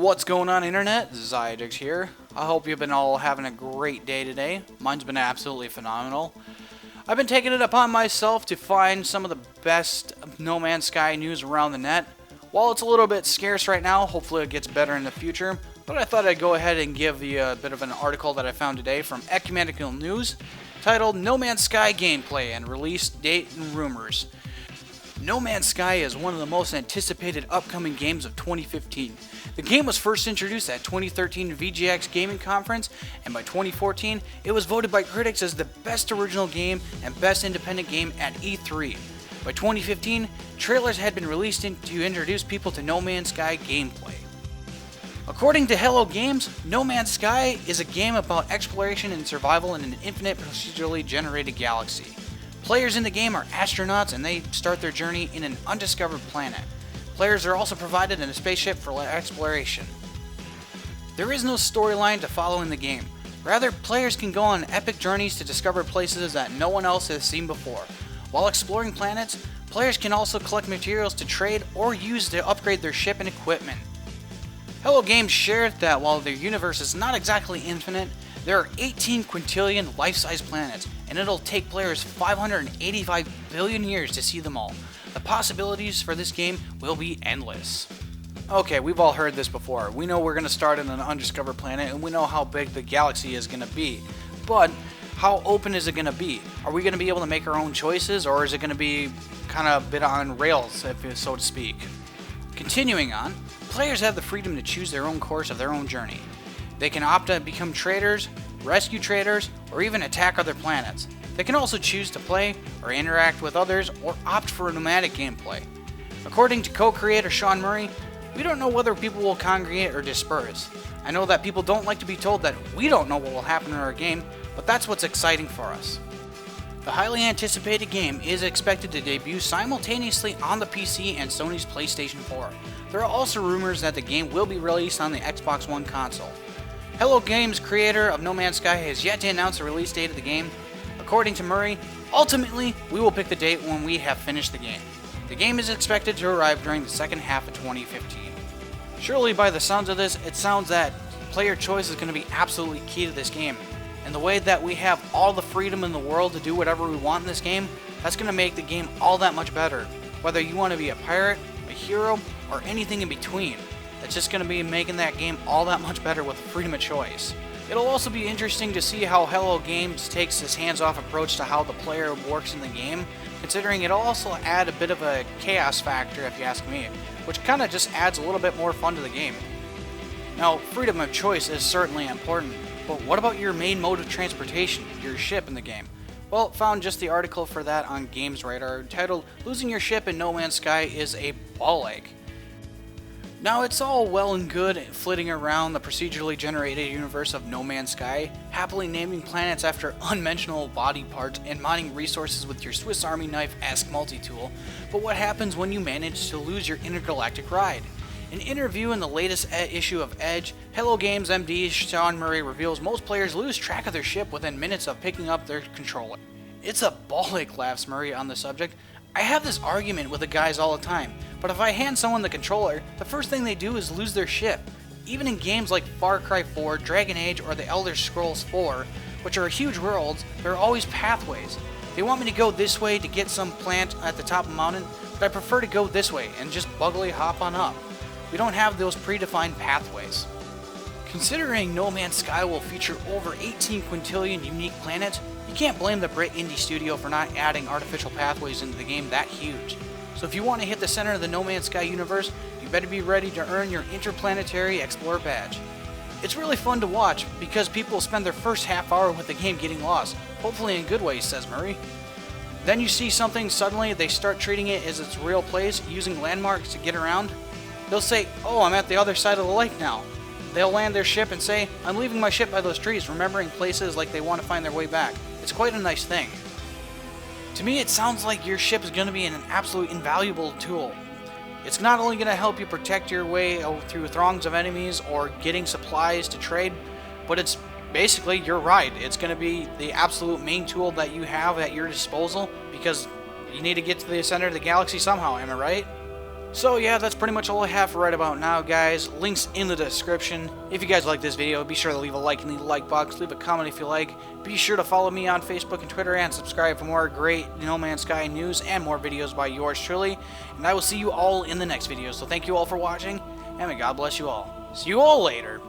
What's going on, internet? Xiagax here. I hope you've been all having a great day today. Mine's been absolutely phenomenal. I've been taking it upon myself to find some of the best No Man's Sky news around the net. While it's a little bit scarce right now, hopefully it gets better in the future, but I thought I'd go ahead and give you a bit of an article that I found today from Ecumenical News titled No Man's Sky Gameplay and Release Date and Rumors. No Man's Sky is one of the most anticipated upcoming games of 2015. The game was first introduced at 2013 VGX Gaming Conference, and by 2014, it was voted by critics as the best original game and best independent game at E3. By 2015, trailers had been released to introduce people to No Man's Sky gameplay. According to Hello Games, No Man's Sky is a game about exploration and survival in an infinite procedurally generated galaxy. Players in the game are astronauts and they start their journey in an undiscovered planet. Players are also provided in a spaceship for exploration. There is no storyline to follow in the game. Rather, players can go on epic journeys to discover places that no one else has seen before. While exploring planets, players can also collect materials to trade or use to upgrade their ship and equipment. Hello Games shared that while their universe is not exactly infinite, there are 18 quintillion life-size planets, and it'll take players 585 billion years to see them all. The possibilities for this game will be endless. Okay, we've all heard this before. We know we're going to start in an undiscovered planet, and we know how big the galaxy is going to be. But how open is it going to be? Are we going to be able to make our own choices, or is it going to be kind of a bit on rails, so to speak? Continuing on, players have the freedom to choose their own course of their own journey. They can opt to become traders, rescue traders, or even attack other planets. They can also choose to play or interact with others or opt for a nomadic gameplay. According to co-creator Sean Murray, we don't know whether people will congregate or disperse. I know that people don't like to be told that we don't know what will happen in our game, but that's what's exciting for us. The highly anticipated game is expected to debut simultaneously on the PC and Sony's PlayStation 4. There are also rumors that the game will be released on the Xbox One console. Hello Games, creator of No Man's Sky, has yet to announce the release date of the game. According to Murray, ultimately, we will pick the date when we have finished the game. The game is expected to arrive during the second half of 2015. Surely by the sounds of this, it sounds that player choice is going to be absolutely key to this game. And the way that we have all the freedom in the world to do whatever we want in this game, that's going to make the game all that much better. Whether you want to be a pirate, a hero, or anything in between. It's just going to be making that game all that much better with the freedom of choice. It'll also be interesting to see how Hello Games takes this hands-off approach to how the player works in the game, considering it'll also add a bit of a chaos factor, if you ask me, which kind of just adds a little bit more fun to the game. Now, freedom of choice is certainly important, but what about your main mode of transportation, your ship in the game? Well, found just the article for that on Games Radar titled "Losing Your Ship in No Man's Sky is a Ball Ache." Now, it's all well and good flitting around the procedurally generated universe of No Man's Sky, happily naming planets after unmentionable body parts and mining resources with your Swiss Army knife-esque multi-tool, but what happens when you manage to lose your intergalactic ride? In an interview in the latest issue of Edge, Hello Games MD Sean Murray reveals most players lose track of their ship within minutes of picking up their controller. It's a ball ache, laughs Murray on the subject. I have this argument with the guys all the time, but if I hand someone the controller, the first thing they do is lose their ship. Even in games like Far Cry 4, Dragon Age, or The Elder Scrolls 4, which are huge worlds, there are always pathways. They want me to go this way to get some plant at the top of a mountain, but I prefer to go this way and just buggily hop on up. We don't have those predefined pathways. Considering No Man's Sky will feature over 18 quintillion unique planets, you can't blame the Brit indie studio for not adding artificial pathways into the game that huge. So if you want to hit the center of the No Man's Sky universe, you better be ready to earn your Interplanetary Explorer badge. It's really fun to watch because people spend their first half hour with the game getting lost, hopefully in good ways, says Murray. Then you see something, suddenly they start treating it as its real place, using landmarks to get around. They'll say, "Oh, I'm at the other side of the lake now." They'll land their ship and say, "I'm leaving my ship by those trees," remembering places like they want to find their way back. It's quite a nice thing. To me, it sounds like your ship is going to be an absolute invaluable tool. It's not only going to help you protect your way through throngs of enemies or getting supplies to trade, but it's basically your ride. It's going to be the absolute main tool that you have at your disposal because you need to get to the center of the galaxy somehow, am I right? So yeah, that's pretty much all I have for right about now, guys. Links in the description. If you guys like this video, be sure to leave a like in the like box. Leave a comment if you like. Be sure to follow me on Facebook and Twitter, and subscribe for more great No Man's Sky news and more videos by yours truly. And I will see you all in the next video. So thank you all for watching, and may God bless you all. See you all later.